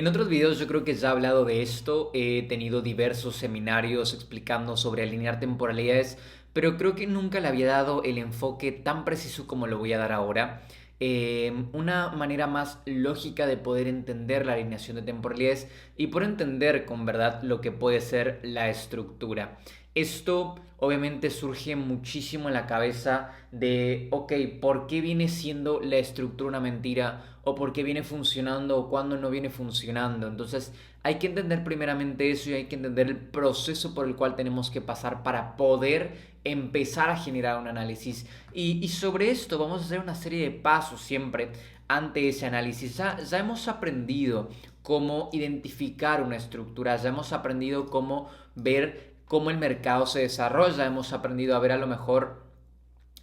En otros videos yo creo que ya he hablado de esto, he tenido diversos seminarios explicando sobre alinear temporalidades, pero creo que nunca le había dado el enfoque tan preciso como lo voy a dar ahora. Una manera más lógica de poder entender la alineación de temporalidades y por entender con verdad lo que puede ser la estructura. Esto obviamente surge muchísimo en la cabeza de, ok, ¿por qué viene siendo la estructura una mentira? ¿O por qué viene funcionando o cuándo no viene funcionando? Entonces hay que entender primeramente eso y hay que entender el proceso por el cual tenemos que pasar para poder empezar a generar un análisis. Y sobre esto vamos a hacer una serie de pasos siempre ante ese análisis. Ya hemos aprendido cómo identificar una estructura, ya hemos aprendido cómo ver cómo el mercado se desarrolla, hemos aprendido a ver a lo mejor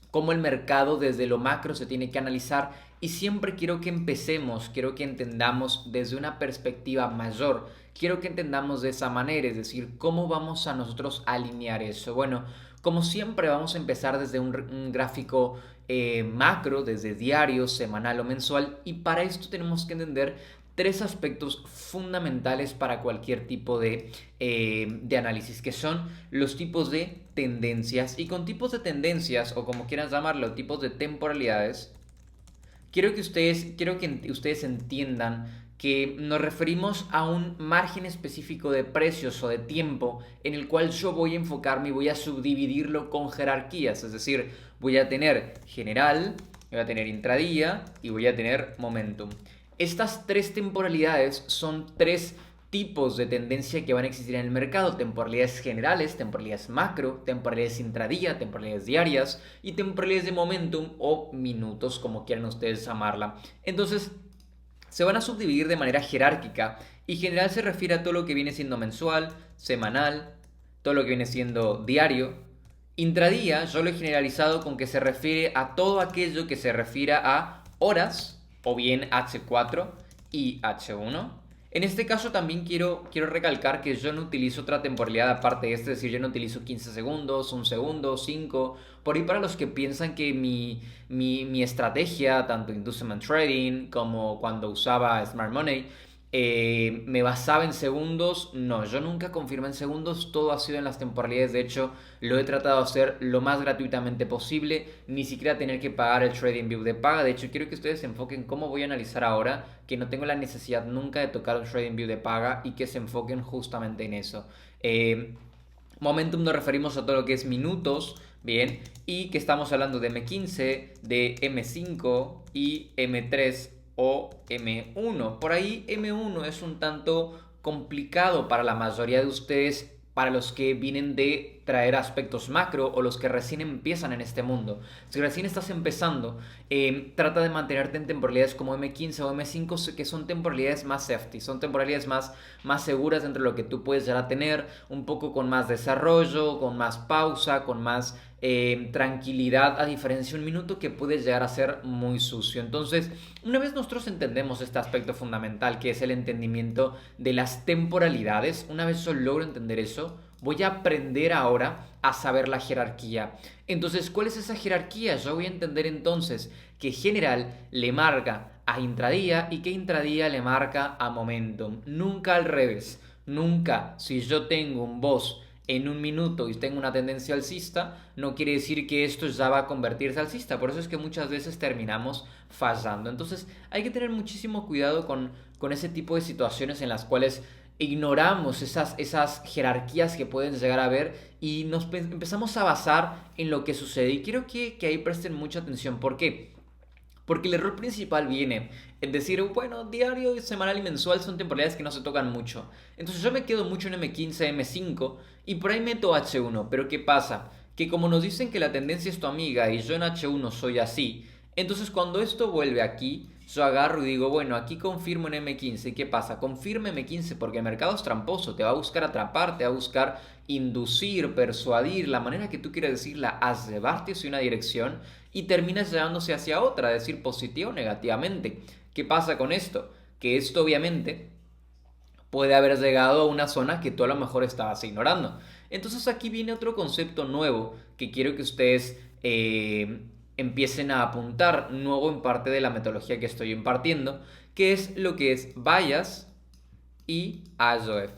cómo el mercado desde lo macro se tiene que analizar y siempre quiero que empecemos, quiero que entendamos desde una perspectiva mayor, quiero que entendamos de esa manera, es decir, cómo vamos a nosotros alinear eso. Bueno, como siempre vamos a empezar desde un gráfico macro, desde diario, semanal o mensual y para esto tenemos que entender tres aspectos fundamentales para cualquier tipo de análisis, que son los tipos de tendencias. Y con tipos de tendencias, o como quieran llamarlo, tipos de temporalidades, quiero que ustedes entiendan que nos referimos a un margen específico de precios o de tiempo en el cual yo voy a enfocarme y voy a subdividirlo con jerarquías. Es decir, voy a tener general, voy a tener intradía y voy a tener momentum. Estas tres temporalidades son tres tipos de tendencia que van a existir en el mercado: temporalidades generales, temporalidades macro, temporalidades intradía, temporalidades diarias y temporalidades de momentum o minutos, como quieran ustedes llamarla. Entonces, se van a subdividir de manera jerárquica y general se refiere a todo lo que viene siendo mensual, semanal, todo lo que viene siendo diario. Intradía yo lo he generalizado con que se refiere a todo aquello que se refiera a horas o bien H4 y H1. En este caso también quiero recalcar que yo no utilizo otra temporalidad aparte de este, es decir, yo no utilizo 15 segundos, 1 segundo, 5. Por ahí para los que piensan que mi estrategia, tanto Inducement Trading como cuando usaba Smart Money, me basaba en segundos. No, yo nunca confirmé en segundos, todo ha sido en las temporalidades. De hecho, lo he tratado de hacer lo más gratuitamente posible, ni siquiera tener que pagar el TradingView de paga. De hecho, quiero que ustedes se enfoquen cómo voy a analizar ahora, que no tengo la necesidad nunca de tocar un TradingView de paga y que se enfoquen justamente en eso. Momentum nos referimos a todo lo que es minutos, bien, y que estamos hablando de M15, de M5 y M3 o M1. Por ahí M1 es un tanto complicado para la mayoría de ustedes, para los que vienen de traer aspectos macro o los que recién empiezan en este mundo. Si recién estás empezando, trata de mantenerte en temporalidades como M15 o M5, que son temporalidades más safety, son temporalidades más seguras entre lo que tú puedes llegar a tener, un poco con más desarrollo, con más pausa, con más tranquilidad, a diferencia de un minuto que puede llegar a ser muy sucio. Entonces, una vez nosotros entendemos este aspecto fundamental que es el entendimiento de las temporalidades, una vez yo logro entender eso, voy a aprender ahora a saber la jerarquía. Entonces, ¿cuál es esa jerarquía? Yo voy a entender entonces que general le marca a intradía y que intradía le marca a momentum. Nunca al revés. Nunca, si yo tengo un boss en un minuto y tengo una tendencia alcista, no quiere decir que esto ya va a convertirse alcista. Por eso es que muchas veces terminamos fallando. Entonces hay que tener muchísimo cuidado con ese tipo de situaciones en las cuales ignoramos esas jerarquías que pueden llegar a haber y nos empezamos a basar en lo que sucede. Y quiero que ahí presten mucha atención. ¿Por qué? Porque el error principal viene en decir, bueno, diario, semanal y mensual son temporalidades que no se tocan mucho. Entonces yo me quedo mucho en M15, M5 y por ahí meto H1. Pero ¿qué pasa? Que como nos dicen que la tendencia es tu amiga y yo en H1 soy así, entonces cuando esto vuelve aquí, yo agarro y digo, bueno, aquí confirmo en M15. ¿Qué pasa? Confirma M15 porque el mercado es tramposo, te va a buscar atrapar, te va a buscar inducir, persuadir, la manera que tú quieras decirla, a llevarte hacia una dirección y terminas llevándose hacia otra, es decir, positivo o negativamente. ¿Qué pasa con esto? Que esto obviamente puede haber llegado a una zona que tú a lo mejor estabas ignorando. Entonces aquí viene otro concepto nuevo que quiero que ustedes empiecen a apuntar, nuevo en parte de la metodología que estoy impartiendo, que es lo que es bias, y ASOF.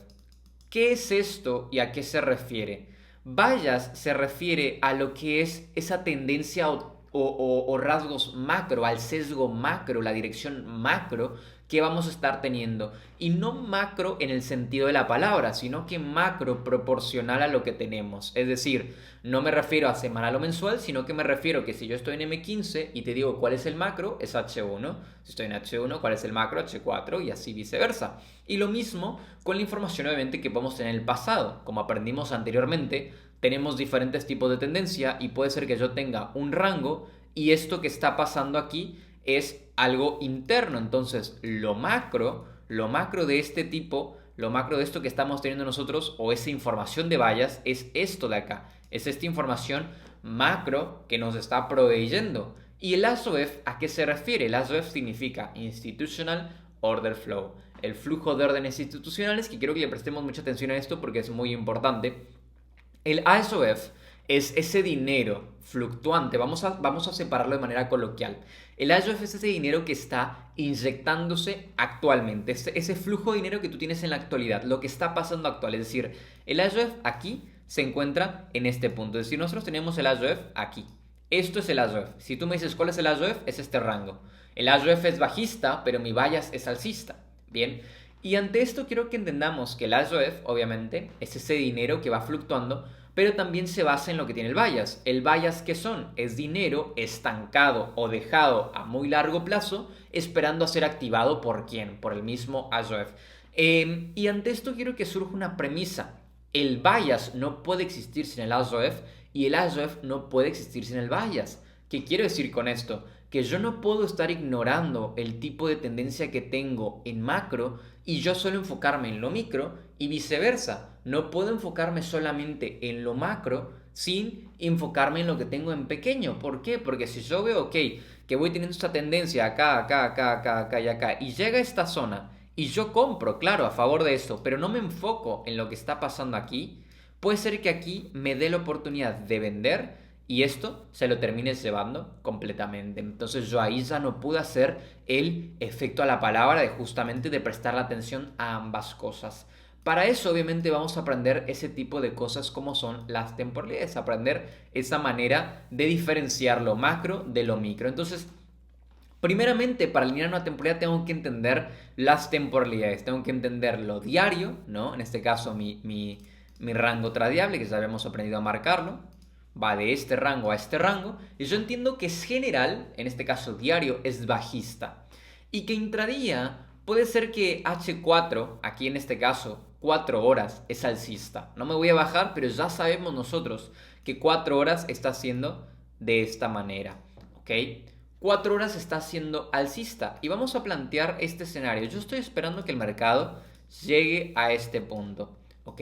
¿Qué es esto y a qué se refiere? Bias se refiere a lo que es esa tendencia o rasgos macro, al sesgo macro, la dirección macro que vamos a estar teniendo. Y no macro en el sentido de la palabra, sino que macro proporcional a lo que tenemos. Es decir, no me refiero a semanal o mensual, sino que me refiero que si yo estoy en M15 y te digo cuál es el macro, es H1. Si estoy en H1, cuál es el macro, H4 y así viceversa. Y lo mismo con la información obviamente que podemos tener en el pasado. Como aprendimos anteriormente, tenemos diferentes tipos de tendencia y puede ser que yo tenga un rango y esto que está pasando aquí es algo interno. Entonces, lo macro de este tipo, lo macro de esto que estamos teniendo nosotros o esa información de vallas es esto de acá. Es esta información macro que nos está proveyendo. ¿Y el ASOF a qué se refiere? El ASOF significa Institutional Order Flow. El flujo de órdenes institucionales, que quiero que le prestemos mucha atención a esto porque es muy importante. El ASOF es ese dinero fluctuante, vamos a separarlo de manera coloquial. El ASOF es ese dinero que está inyectándose actualmente, ese flujo de dinero que tú tienes en la actualidad, lo que está pasando actual. Es decir, el ASOF aquí se encuentra en este punto. Es decir, nosotros tenemos el ASOF aquí. Esto es el ASOF. Si tú me dices cuál es el ASOF, es este rango. El ASOF es bajista, pero mi bias es alcista. Bien. Y ante esto quiero que entendamos que el ASOF, obviamente, es ese dinero que va fluctuando, pero también se basa en lo que tiene el bias. ¿El bias qué son? Es dinero estancado o dejado a muy largo plazo esperando a ser activado ¿por quién? Por el mismo ASOF. Y ante esto quiero que surja una premisa. El bias no puede existir sin el ASOF y el ASOF no puede existir sin el bias. ¿Qué quiero decir con esto? Que yo no puedo estar ignorando el tipo de tendencia que tengo en macro y yo solo enfocarme en lo micro y viceversa. No puedo enfocarme solamente en lo macro sin enfocarme en lo que tengo en pequeño. ¿Por qué? Porque si yo veo, ok, que voy teniendo esta tendencia acá, acá, acá, acá, acá y acá y llega a esta zona y yo compro, claro, a favor de esto, pero no me enfoco en lo que está pasando aquí, puede ser que aquí me dé la oportunidad de vender y esto se lo termines llevando completamente. Entonces yo ahí ya no pude hacer el efecto a la palabra de justamente de prestar la atención a ambas cosas. Para eso obviamente vamos a aprender ese tipo de cosas como son las temporalidades, aprender esa manera de diferenciar lo macro de lo micro. Entonces, primeramente, para alinear una temporalidad tengo que entender las temporalidades, tengo que entender lo diario, ¿no? En este caso mi rango tradiable, que ya habíamos aprendido a marcarlo, va de este rango a este rango, y yo entiendo que es general, en este caso diario, es bajista, y que intradía puede ser que H4, aquí en este caso 4 horas, es alcista. No me voy a bajar, pero ya sabemos nosotros que 4 horas está haciendo de esta manera, ¿ok? 4 horas está siendo alcista y vamos a plantear este escenario. Yo estoy esperando que el mercado llegue a este punto, ¿ok?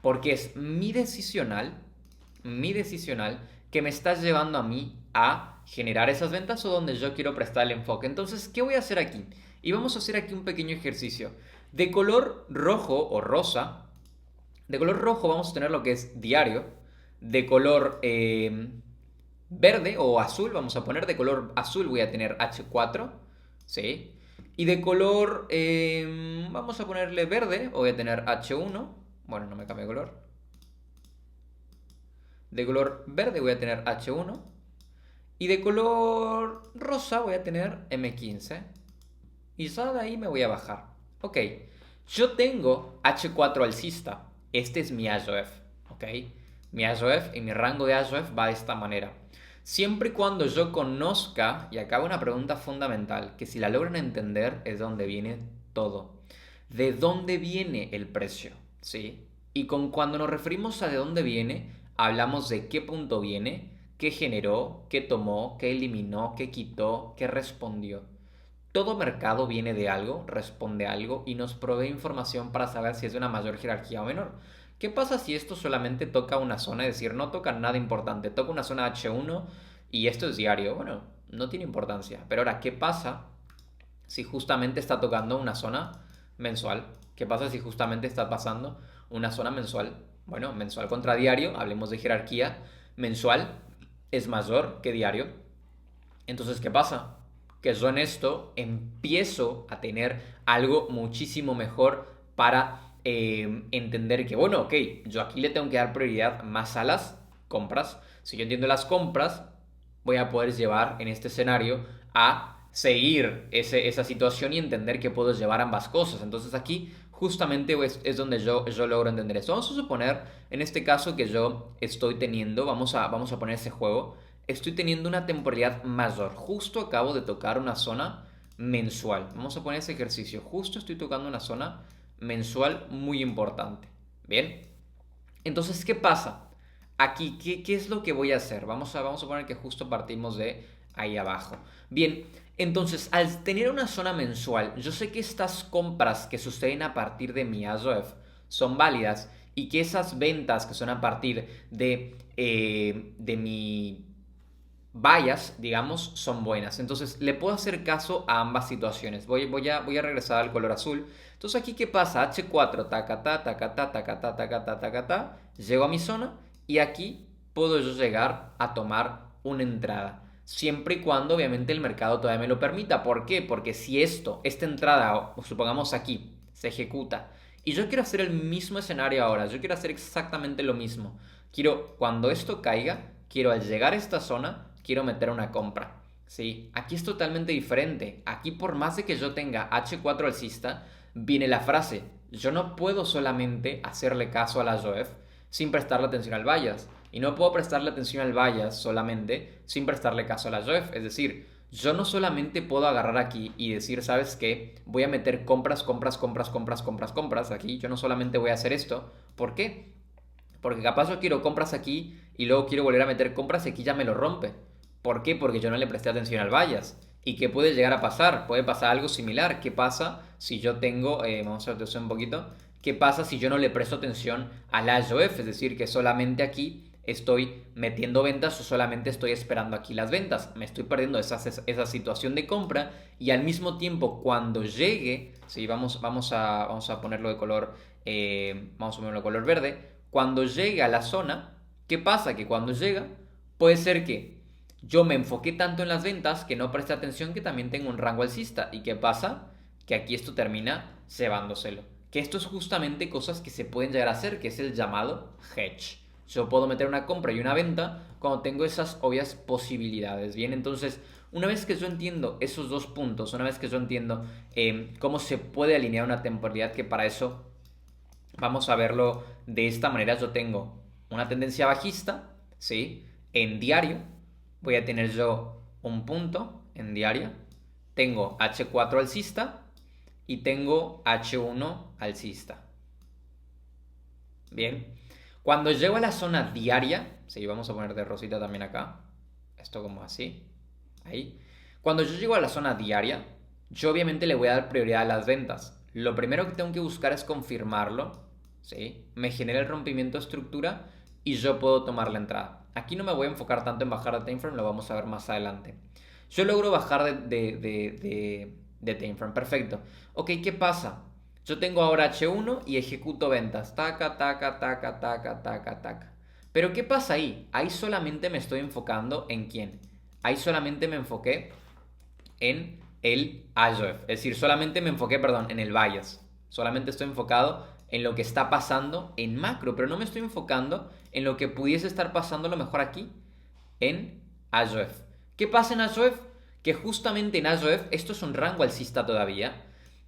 Porque es mi decisional que me está llevando a mí a generar esas ventas o donde yo quiero prestar el enfoque. Entonces, ¿qué voy a hacer aquí? Y vamos a hacer aquí un pequeño ejercicio. De color rojo o rosa, de color rojo vamos a tener lo que es diario, de color verde o azul, vamos a poner de color azul voy a tener H4, ¿sí? Y de color, vamos a ponerle verde, voy a tener H1, bueno, no me cambia de color. De color verde voy a tener H1. Y de color rosa voy a tener M15. Y ya de ahí me voy a bajar. Ok, yo tengo H4 alcista. Este es mi ASOF, ¿ok? Mi ASOF y mi rango de ASOF va de esta manera. Siempre y cuando yo conozca, y acá una pregunta fundamental, que si la logran entender es de dónde viene todo. ¿De dónde viene el precio? ¿Sí? Y cuando nos referimos a de dónde viene, hablamos de qué punto viene, qué generó, qué tomó, qué eliminó, qué quitó, qué respondió. Todo mercado viene de algo, responde a algo y nos provee información para saber si es de una mayor jerarquía o menor. ¿Qué pasa si esto solamente toca una zona? Es decir, no toca nada importante, toca una zona H1 y esto es diario. Bueno, no tiene importancia. Pero ahora, ¿qué pasa si justamente está tocando una zona mensual? ¿Qué pasa si justamente está pasando una zona mensual? Bueno, mensual contra diario, hablemos de jerarquía. Mensual es mayor que diario. Entonces, ¿qué pasa? Que yo en esto empiezo a tener algo muchísimo mejor para entender que, bueno, ok, yo aquí le tengo que dar prioridad más a las compras. Si yo entiendo las compras, voy a poder llevar en este escenario a seguir esa situación y entender que puedo llevar ambas cosas. Entonces aquí justamente es donde yo logro entender esto. Vamos a suponer en este caso que yo estoy teniendo, vamos a poner ese juego, estoy teniendo una temporalidad mayor. Justo acabo de tocar una zona mensual. Vamos a poner ese ejercicio. Justo estoy tocando una zona mensual muy importante. Bien. Entonces, ¿qué pasa? Aquí, ¿qué es lo que voy a hacer? Vamos a poner que justo partimos de ahí abajo. Bien, entonces, al tener una zona mensual, yo sé que estas compras que suceden a partir de mi ASOEF son válidas y que esas ventas que son a partir de mi vallas, digamos, son buenas. Entonces, le puedo hacer caso a ambas situaciones. Voy a regresar al color azul. Entonces, aquí, ¿qué pasa? H4, tacata, tacata, tacata, tacata, tacata. Llego a mi zona y aquí puedo yo llegar a tomar una entrada. Siempre y cuando, obviamente, el mercado todavía me lo permita. ¿Por qué? Porque si esta entrada, o supongamos aquí, se ejecuta y yo quiero hacer el mismo escenario ahora, yo quiero hacer exactamente lo mismo. Quiero, cuando esto caiga, quiero al llegar a esta zona, quiero meter una compra. ¿Sí? Aquí es totalmente diferente. Aquí por más de que yo tenga H4 alcista, viene la frase. Yo no puedo solamente hacerle caso a la JOEF sin prestarle atención al bias. Y no puedo prestarle atención al bias solamente sin prestarle caso a la JOEF. Es decir, yo no solamente puedo agarrar aquí y decir, ¿sabes qué? Voy a meter compras, compras, compras, compras, compras, compras aquí. Yo no solamente voy a hacer esto. ¿Por qué? Porque capaz yo quiero compras aquí y luego quiero volver a meter compras y aquí ya me lo rompe. ¿Por qué? Porque yo no le presté atención al bias. ¿Y qué puede llegar a pasar? Puede pasar algo similar. ¿Qué pasa si yo tengo, vamos a retroceder un poquito, qué pasa si yo no le presto atención al AJOF? Es decir, que solamente aquí estoy metiendo ventas o solamente estoy esperando aquí las ventas. Me estoy perdiendo esa situación de compra y al mismo tiempo cuando llegue, sí, vamos a ponerlo de color, vamos a ponerlo de color verde, cuando llegue a la zona, ¿qué pasa? Que cuando llega, puede ser que yo me enfoqué tanto en las ventas que no presté atención que también tengo un rango alcista. ¿Y qué pasa? Que aquí esto termina cebándoselo. Que esto es justamente cosas que se pueden llegar a hacer, que es el llamado hedge. Yo puedo meter una compra y una venta cuando tengo esas obvias posibilidades. Bien, entonces, una vez que yo entiendo esos dos puntos, una vez que yo entiendo cómo se puede alinear una temporalidad, que para eso vamos a verlo de esta manera. Yo tengo una tendencia bajista, ¿sí? En diario voy a tener yo un punto en diario. Tengo H4 alcista y tengo H1 alcista. Bien. Cuando llego a la zona diaria, sí, vamos a poner de rosita también acá. Esto como así. Ahí. Cuando yo llego a la zona diaria, yo obviamente le voy a dar prioridad a las ventas. Lo primero que tengo que buscar es confirmarlo, ¿sí? Me genera el rompimiento de estructura y yo puedo tomar la entrada. Aquí no me voy a enfocar tanto en bajar de timeframe, lo vamos a ver más adelante. Yo logro bajar de timeframe, perfecto. Ok, ¿qué pasa? Yo tengo ahora H1 y ejecuto ventas. Taca, taca, taca, taca, taca, taca. Pero ¿qué pasa ahí? Ahí solamente me estoy enfocando en quién. Ahí solamente me enfoqué en el AJOF. Es decir, solamente me enfoqué, perdón, en el bias. Solamente estoy enfocado en lo que está pasando en macro, pero no me estoy enfocando en lo que pudiese estar pasando a lo mejor aquí en AJOF. ¿Qué pasa en AJOF? Que justamente en AJOF esto es un rango alcista todavía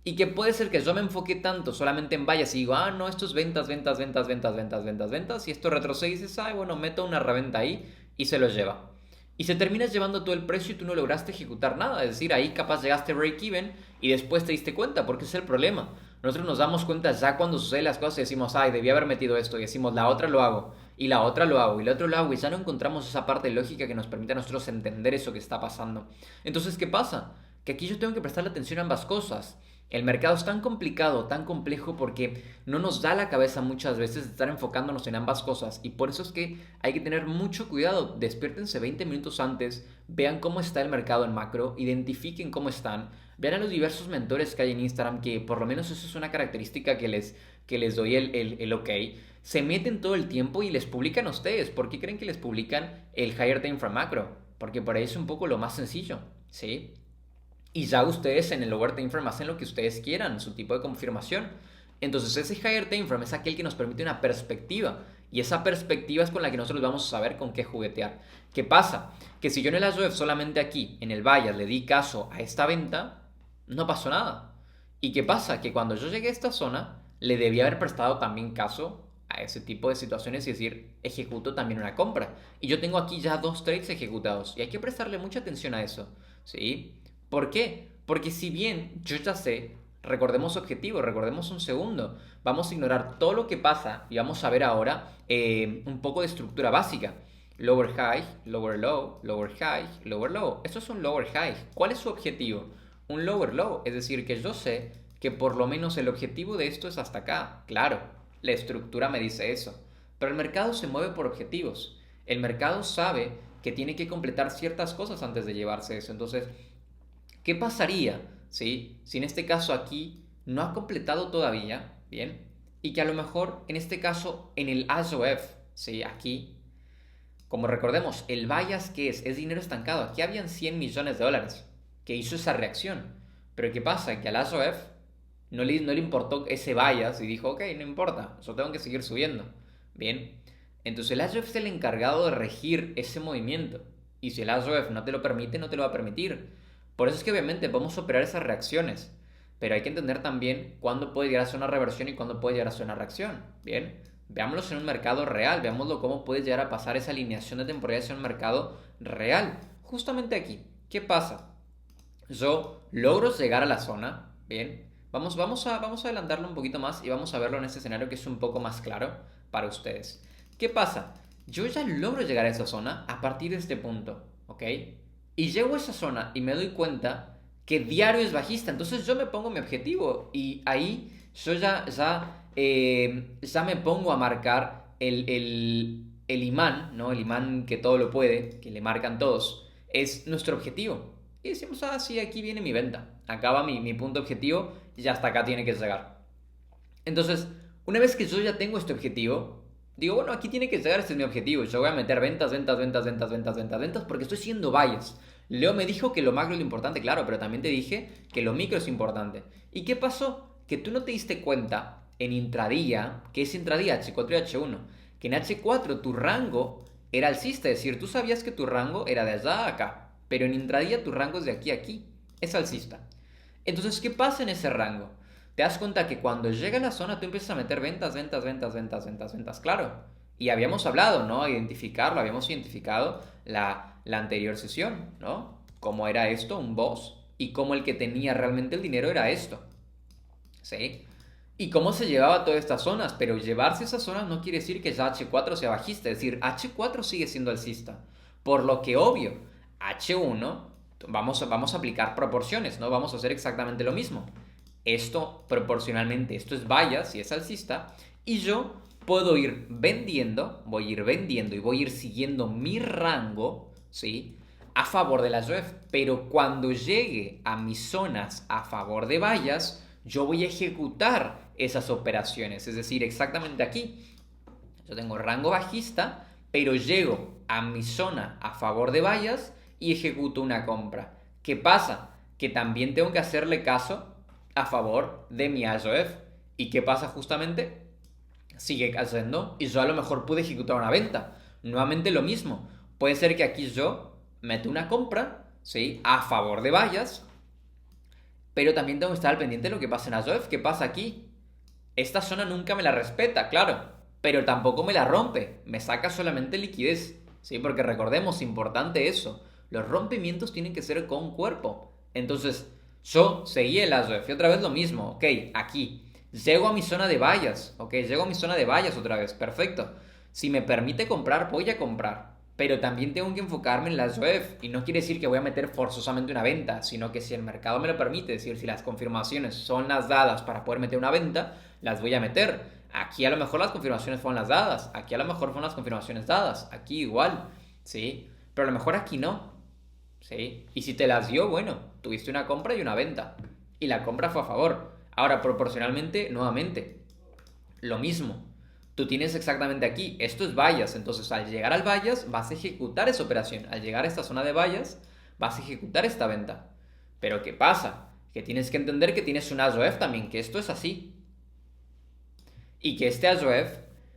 y que puede ser que yo me enfoque tanto solamente en bias y digo, ah, no, esto es ventas, ventas, ventas, ventas, ventas, ventas, ventas, y esto retrocede y dices, ay, bueno, meto una reventa ahí y se lo lleva. Y se terminas llevando todo el precio y tú no lograste ejecutar nada. Es decir, ahí capaz llegaste break-even y después te diste cuenta, porque ese es el problema. Nosotros nos damos cuenta ya cuando suceden las cosas y decimos, ay, debí haber metido esto. Y decimos, la otra lo hago, y la otra lo hago, y la otra lo hago. Y ya no encontramos esa parte lógica que nos permite a nosotros entender eso que está pasando. Entonces, ¿qué pasa? Que aquí yo tengo que prestarle atención a ambas cosas. El mercado es tan complicado, tan complejo, porque no nos da la cabeza muchas veces de estar enfocándonos en ambas cosas. Y por eso es que hay que tener mucho cuidado. Despiértense 20 minutos antes, vean cómo está el mercado en macro, identifiquen cómo están, vean a los diversos mentores que hay en Instagram, que por lo menos eso es una característica que les doy el ok. Se meten todo el tiempo y les publican a ustedes. ¿Por qué creen que les publican el Higher Time from Macro? Porque por ahí es un poco lo más sencillo, ¿sí? Y ya ustedes en el lower time frame hacen lo que ustedes quieran, su tipo de confirmación. Entonces ese higher time frame es aquel que nos permite una perspectiva. Y esa perspectiva es con la que nosotros vamos a saber con qué juguetear. ¿Qué pasa? Que si yo en el ASOF solamente aquí, en el bias, le di caso a esta venta, no pasó nada. ¿Y qué pasa? Que cuando yo llegué a esta zona, le debía haber prestado también caso a ese tipo de situaciones y decir, ejecuto también una compra. Y yo tengo aquí ya 2 trades ejecutados. Y hay que prestarle mucha atención a eso. ¿Sí? ¿Por qué? Porque si bien yo ya sé, recordemos objetivo, recordemos un segundo, vamos a ignorar todo lo que pasa y vamos a ver ahora un poco de estructura básica. Lower high, lower low, lower high, lower low. Esto es un lower high. ¿Cuál es su objetivo? Un lower low. Es decir, que yo sé que por lo menos el objetivo de esto es hasta acá. Claro, la estructura me dice eso. Pero el mercado se mueve por objetivos. El mercado sabe que tiene que completar ciertas cosas antes de llevarse eso. Entonces, ¿qué pasaría, ¿sí? Si en este caso aquí no ha completado todavía, ¿bien? Y que a lo mejor en este caso en el ASOF, ¿sí? Aquí, como recordemos, el bias que es dinero estancado. Aquí habían 100 millones de dólares que hizo esa reacción. Pero ¿qué pasa? Que al ASOF no le importó ese bias y dijo, ok, no importa, yo tengo que seguir subiendo. Bien, entonces el ASOF es el encargado de regir ese movimiento. Y si el ASOF no te lo permite, no te lo va a permitir. Por eso es que obviamente podemos operar esas reacciones. Pero hay que entender también cuándo puede llegar a ser una reversión y cuándo puede llegar a ser una reacción. Bien, veámoslo en un mercado real, veámoslo cómo puede llegar a pasar esa alineación de temporalidad en un mercado real. Justamente aquí, ¿qué pasa? Yo logro llegar a la zona, bien, vamos a adelantarlo un poquito más y vamos a verlo en este escenario que es un poco más claro para ustedes. ¿Qué pasa? Yo ya logro llegar a esa zona a partir de este punto, ¿ok? Y llego a esa zona y me doy cuenta que diario es bajista, entonces yo me pongo mi objetivo y ahí yo ya me pongo a marcar el imán, ¿no? El imán que todo lo puede, que le marcan todos, es nuestro objetivo. Y decimos, ah, sí, aquí viene mi venta. Acaba mi punto objetivo y hasta acá tiene que llegar. Entonces, una vez que yo ya tengo este objetivo, digo, bueno, aquí tiene que llegar, este es mi objetivo. Yo voy a meter ventas, ventas, ventas, ventas, ventas, ventas, ventas, porque estoy siendo bias. Leo me dijo que lo macro es lo importante, claro, pero también te dije que lo micro es importante. ¿Y qué pasó? Que tú no te diste cuenta en intradía, que es intradía H4 y H1, que en H4 tu rango era alcista, es decir, tú sabías que tu rango era de allá a acá, pero en intradía tu rango es de aquí a aquí, es alcista. Entonces, ¿qué pasa en ese rango? Te das cuenta que cuando llega a la zona tú empiezas a meter ventas, ventas, ventas, ventas, ventas, ventas, claro. Y habíamos hablado, ¿no? Identificarlo, habíamos identificado la anterior sesión, ¿no? Cómo era esto, un boss, y cómo el que tenía realmente el dinero era esto, ¿sí? Y cómo se llevaba todas estas zonas, pero llevarse esas zonas no quiere decir que ya H4 sea bajista, es decir, H4 sigue siendo alcista. Por lo que obvio, H1, vamos a aplicar proporciones, ¿no? Vamos a hacer exactamente lo mismo. Esto proporcionalmente, esto es bias y es alcista, y yo puedo ir vendiendo, voy a ir vendiendo y voy a ir siguiendo mi rango, ¿sí? A favor de las UEF, pero cuando llegue a mis zonas a favor de bias, yo voy a ejecutar esas operaciones, es decir, exactamente aquí. Yo tengo rango bajista, pero llego a mi zona a favor de bias y ejecuto una compra. ¿Qué pasa? Que también tengo que hacerle caso a favor de mi ASOF. ¿Y qué pasa justamente? Sigue cayendo y yo a lo mejor pude ejecutar una venta. Nuevamente lo mismo. Puede ser que aquí yo meto una compra, ¿sí? A favor de bias, pero también tengo que estar al pendiente de lo que pasa en ASOF. ¿Qué pasa aquí? Esta zona nunca me la respeta, claro, pero tampoco me la rompe. Me saca solamente liquidez, ¿sí? Porque recordemos, importante eso. Los rompimientos tienen que ser con cuerpo. Entonces, yo seguí el ASOF y otra vez lo mismo. Ok, aquí. Llego a mi zona de vallas. Ok, llego a mi zona de vallas otra vez. Perfecto. Si me permite comprar, voy a comprar. Pero también tengo que enfocarme en la ASOF. Y no quiere decir que voy a meter forzosamente una venta, sino que si el mercado me lo permite, es decir, si las confirmaciones son las dadas para poder meter una venta, las voy a meter. Aquí a lo mejor las confirmaciones fueron las dadas. Aquí a lo mejor fueron las confirmaciones dadas. Aquí igual. ¿Sí? Pero a lo mejor aquí no. ¿Sí? Y si te las dio, bueno, tuviste una compra y una venta. Y la compra fue a favor. Ahora, proporcionalmente, nuevamente, lo mismo. Tú tienes exactamente aquí, esto es vallas, entonces al llegar al vallas vas a ejecutar esa operación. Al llegar a esta zona de vallas vas a ejecutar esta venta. Pero ¿qué pasa? Que tienes que entender que tienes un ASOF también, que esto es así. Y que este AJOF,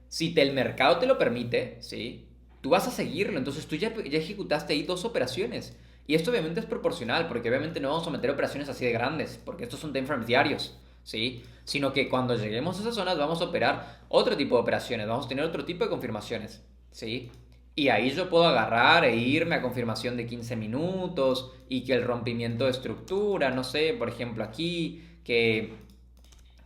si el mercado te lo permite, ¿sí? Tú vas a seguirlo. Entonces tú ya ejecutaste ahí dos operaciones. Y esto obviamente es proporcional, porque obviamente no vamos a meter operaciones así de grandes, porque estos son time frames diarios, ¿sí? Sino que cuando lleguemos a esas zonas vamos a operar otro tipo de operaciones, vamos a tener otro tipo de confirmaciones, ¿sí? Y ahí yo puedo agarrar e irme a confirmación de 15 minutos y que el rompimiento de estructura, no sé, por ejemplo aquí, que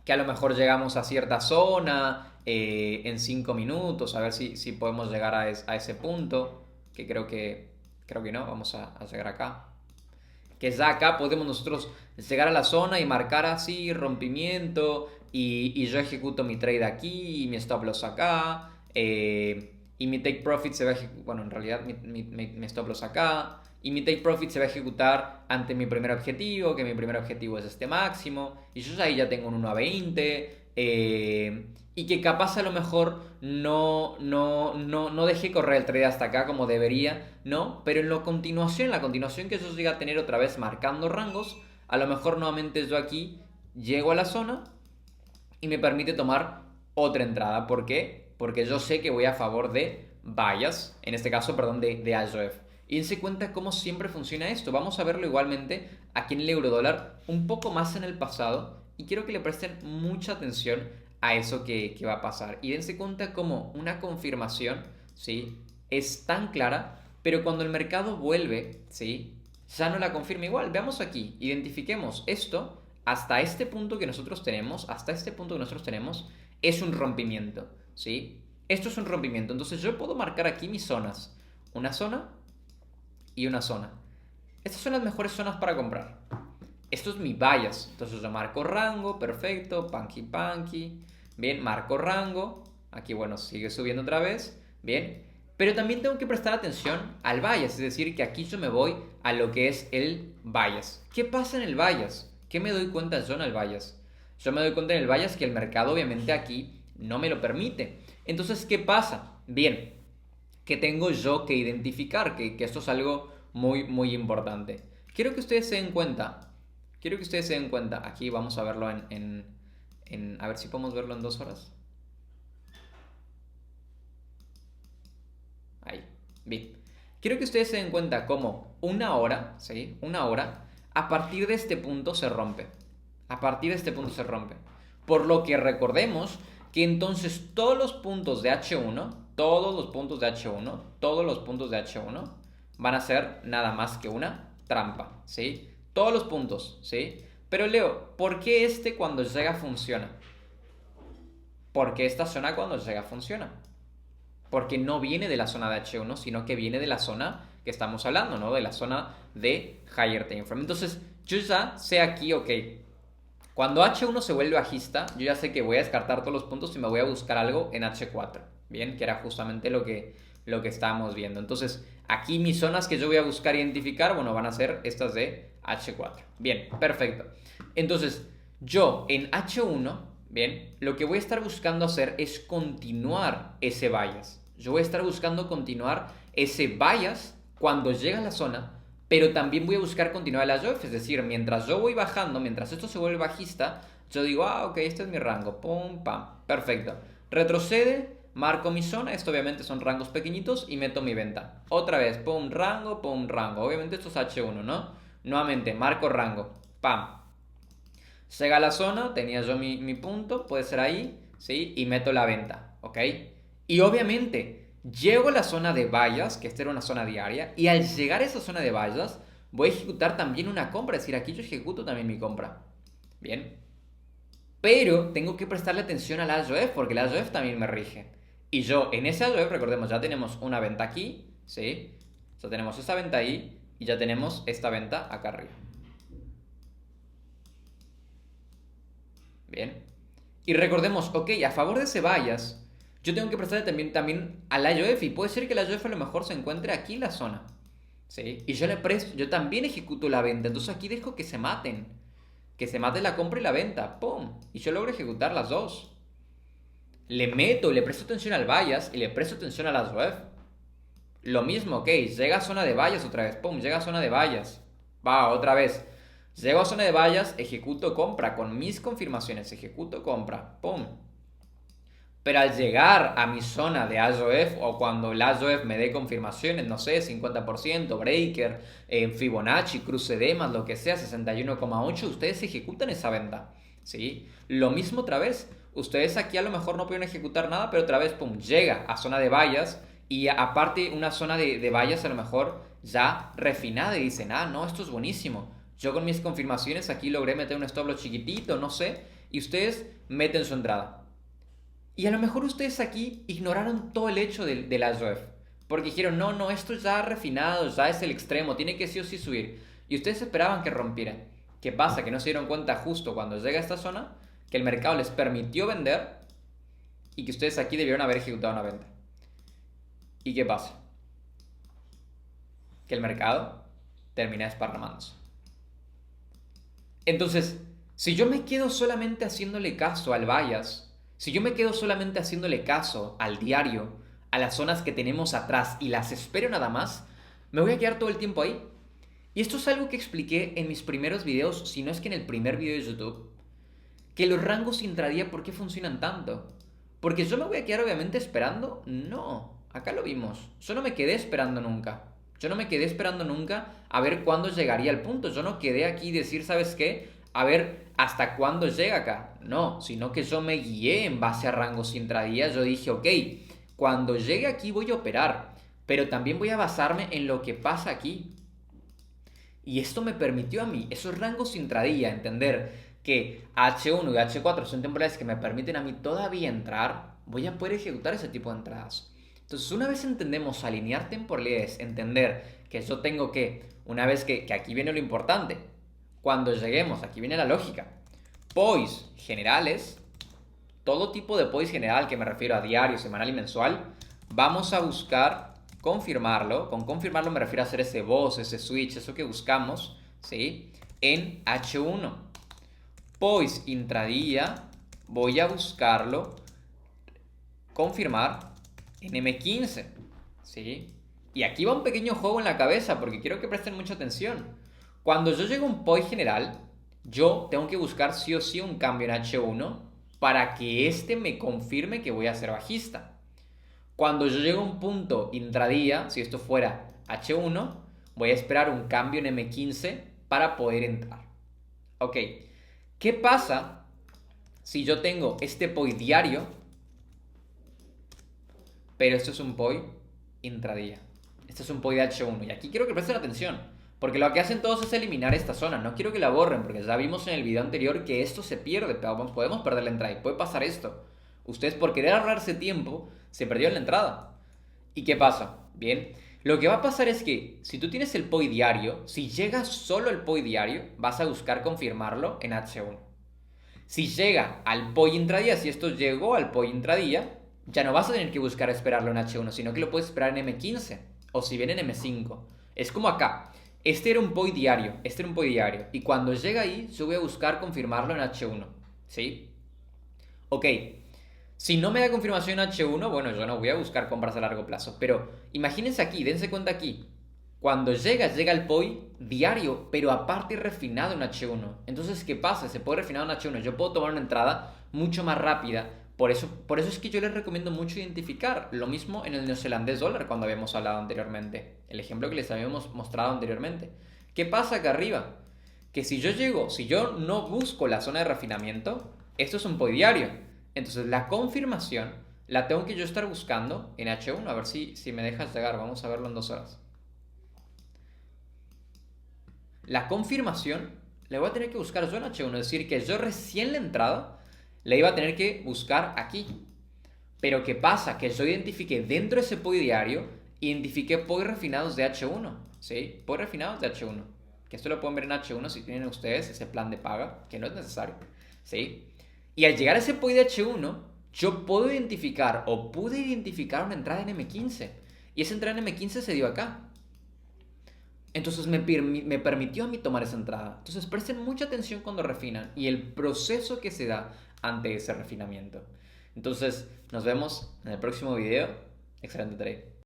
a lo mejor llegamos a cierta zona en 5 minutos, a ver si podemos llegar a ese punto, que creo que no, vamos a llegar acá. Que ya acá podemos nosotros llegar a la zona y marcar así rompimiento y yo ejecuto mi trade aquí y mi stop loss acá y mi take profit se va a ejecutar, bueno, en realidad mi stop loss acá y mi take profit se va a ejecutar ante mi primer objetivo, que mi primer objetivo es este máximo y yo ahí ya tengo un 1 a 20 y que capaz a lo mejor no dejé correr el trade hasta acá como debería, ¿no? Pero en la continuación que yo llegue a tener otra vez marcando rangos, a lo mejor nuevamente yo aquí llego a la zona y me permite tomar otra entrada. ¿Por qué? Porque yo sé que voy a favor de bias, en este caso, perdón, de AJOF. Y dense cuenta cómo siempre funciona esto. Vamos a verlo igualmente aquí en el eurodólar un poco más en el pasado y quiero que le presten mucha atención a eso que va a pasar. Y dense cuenta cómo una confirmación, ¿sí? Es tan clara, pero cuando el mercado vuelve, ¿sí? Ya no la confirma igual. Veamos aquí, identifiquemos esto hasta este punto que nosotros tenemos, es un rompimiento, ¿sí? Esto es un rompimiento. Entonces yo puedo marcar aquí mis zonas. Una zona y una zona. Estas son las mejores zonas para comprar. Esto es mi bias. Entonces yo marco rango, perfecto, panky panky. Bien, marco rango. Aquí, bueno, sigue subiendo otra vez. Bien. Pero también tengo que prestar atención al bias. Es decir, que aquí yo me voy a lo que es el bias. ¿Qué pasa en el bias? ¿Qué me doy cuenta yo en el bias? Yo me doy cuenta en el bias que el mercado obviamente aquí no me lo permite. Entonces, ¿qué pasa? Bien, que tengo yo que identificar, que esto es algo muy importante. Quiero que ustedes se den cuenta, aquí vamos a verlo a ver si podemos verlo en 2 horas. Ahí, bien. Quiero que ustedes se den cuenta cómo una hora, ¿sí? Una hora, a partir de este punto se rompe. A partir de este punto se rompe. Por lo que recordemos que entonces todos los puntos de H1, van a ser nada más que una trampa, ¿sí? Todos los puntos, ¿sí? Pero Leo, ¿por qué este cuando llega funciona? Porque esta zona cuando llega funciona. Porque no viene de la zona de H1, sino que viene de la zona que estamos hablando, ¿no? De la zona de Higher Time Frame. Entonces, yo ya sé aquí, ok, cuando H1 se vuelve bajista, yo ya sé que voy a descartar todos los puntos y me voy a buscar algo en H4, ¿bien? Que era justamente lo que estábamos viendo. Entonces, aquí mis zonas que yo voy a buscar identificar, bueno, van a ser estas de H4. Bien, perfecto. Entonces, yo en H1, bien, lo que voy a estar buscando hacer es continuar ese bias. Yo voy a estar buscando continuar ese bias cuando llega a la zona, pero también voy a buscar continuar la AJOF, es decir, mientras yo voy bajando, mientras esto se vuelve bajista, yo digo, ok, este es mi rango, pum, pam, perfecto. Retrocede, marco mi zona, esto obviamente son rangos pequeñitos y meto mi venta. Otra vez, pum, rango, obviamente esto es H1, ¿no? Nuevamente, marco rango, pam. Llega a la zona, tenía yo mi punto, puede ser ahí, ¿sí? Y meto la venta, ¿ok? Y obviamente, llego a la zona de vallas, que esta era una zona diaria, y al llegar a esa zona de vallas, voy a ejecutar también una compra, es decir, aquí yo ejecuto también mi compra. Bien. Pero tengo que prestarle atención a la AJOF, porque la AJOF también me rige. Y yo, en esa AJOF, recordemos, ya tenemos una venta aquí, ¿sí? Ya tenemos esta venta ahí, y ya tenemos esta venta acá arriba. Bien. Y recordemos, ok, a favor de ese bias, yo tengo que prestarle también al IOF y puede ser que el IOF a lo mejor se encuentre aquí en la zona. ¿Sí? Y yo también ejecuto la venta, entonces aquí dejo que se maten. Que se mate la compra y la venta, ¡pum! Y yo logro ejecutar las dos. Le presto atención al bias y le presto atención a las IOF. Lo mismo, ok, llega a zona de vallas otra vez, ¡pum! Llega a zona de vallas. Va, otra vez. Llego a zona de vallas, ejecuto compra con mis confirmaciones, ejecuto compra, ¡pum! Pero al llegar a mi zona de AJOF o cuando el AJOF me dé confirmaciones, no sé, 50%, breaker, Fibonacci, cruce de más, lo que sea, 61,8, ustedes ejecutan esa venta, ¿sí? Lo mismo otra vez, ustedes aquí a lo mejor no pueden ejecutar nada, pero otra vez, pum, llega a zona de vallas y aparte una zona de vallas a lo mejor ya refinada y dicen, ah, no, esto es buenísimo. Yo con mis confirmaciones aquí logré meter un stop loss chiquitito, no sé, y ustedes meten su entrada. Y a lo mejor ustedes aquí ignoraron todo el hecho de la JOF. Porque dijeron, no, no, esto ya refinado, ya es el extremo, tiene que sí o sí subir. Y ustedes esperaban que rompiera. ¿Qué pasa? Que no se dieron cuenta justo cuando llega a esta zona que el mercado les permitió vender y que ustedes aquí debieron haber ejecutado una venta. ¿Y qué pasa? Que el mercado termina desparramándose. Entonces, si yo me quedo solamente haciéndole caso al bias, si yo me quedo solamente haciéndole caso al diario, a las zonas que tenemos atrás y las espero nada más, me voy a quedar todo el tiempo ahí. Y esto es algo que expliqué en mis primeros videos, si no es que en el primer video de YouTube, que los rangos intradía, ¿por qué funcionan tanto? Porque yo me voy a quedar obviamente esperando. No, acá lo vimos. Yo no me quedé esperando nunca. Yo no me quedé esperando nunca a ver cuándo llegaría el punto. Yo no quedé aquí decir, ¿sabes qué? A ver hasta cuándo llega acá. No, sino que yo me guié en base a rangos intradía. Yo dije, ok, cuando llegue aquí voy a operar, pero también voy a basarme en lo que pasa aquí. Y esto me permitió a mí, esos rangos intradía, entender que H1 y H4 son temporales que me permiten a mí todavía entrar, voy a poder ejecutar ese tipo de entradas. Entonces, una vez entendemos alinear temporalidades, entender que yo tengo que, una vez que aquí viene lo importante, cuando lleguemos, aquí viene la lógica, POIs generales, todo tipo de POIs general, que me refiero a diario, semanal y mensual, vamos a buscar confirmarlo. Con confirmarlo me refiero a hacer ese boss, ese switch, eso que buscamos, ¿sí? En H1. POIs intradía, voy a buscarlo, confirmar en M15, ¿sí? Y aquí va un pequeño juego en la cabeza porque quiero que presten mucha atención. Cuando yo llego a un POI general, yo tengo que buscar sí o sí un cambio en H1 para que este me confirme que voy a ser bajista. Cuando yo llego a un punto intradía, si esto fuera H1, voy a esperar un cambio en M15 para poder entrar. Ok, ¿qué pasa si yo tengo este POI diario, pero esto es un POI intradía? Este es un POI de H1 y aquí quiero que presten atención, porque lo que hacen todos es eliminar esta zona. No quiero que la borren, porque ya vimos en el video anterior que esto se pierde, podemos perder la entrada y puede pasar esto. Ustedes por querer ahorrarse tiempo se perdieron la entrada. ¿Y qué pasa? Bien, lo que va a pasar es que si tú tienes el POI diario, si llega solo el POI diario, vas a buscar confirmarlo en H1. Si llega al POI intradía, si esto llegó al POI intradía, ya no vas a tener que buscar esperarlo en H1, sino que lo puedes esperar en M15 o si bien en M5. Es como acá. Este era un POI diario, este era un POI diario. Y cuando llega ahí, yo voy a buscar confirmarlo en H1. ¿Sí? Ok. Si no me da confirmación H1, bueno, yo no voy a buscar compras a largo plazo. Pero imagínense aquí, dense cuenta aquí. Cuando llega el POI diario, pero aparte refinado en H1. Entonces, ¿qué pasa? Se puede refinar en H1. Yo puedo tomar una entrada mucho más rápida. Por eso es que yo les recomiendo mucho identificar. Lo mismo en el neozelandés dólar cuando habíamos hablado anteriormente. El ejemplo que les habíamos mostrado anteriormente. ¿Qué pasa acá arriba? Que si yo no busco la zona de refinamiento, esto es un POI diario. Entonces la confirmación la tengo que yo estar buscando en H1. A ver si me dejas llegar. Vamos a verlo en 2 horas. La confirmación la voy a tener que buscar yo en H1. Es decir, que yo recién la entrada la iba a tener que buscar aquí. Pero ¿qué pasa? Que yo identifiqué dentro de ese POI diario, identifiqué POI refinados de H1. ¿Sí? POI refinados de H1. Que esto lo pueden ver en H1 si tienen ustedes ese plan de paga, que no es necesario. ¿Sí? Y al llegar a ese POI de H1, yo puedo identificar o pude identificar una entrada en M15. Y esa entrada en M15 se dio acá. Entonces me permitió a mí tomar esa entrada. Entonces presten mucha atención cuando refinan y el proceso que se da ante ese refinamiento. Entonces nos vemos en el próximo video. Excelente trade.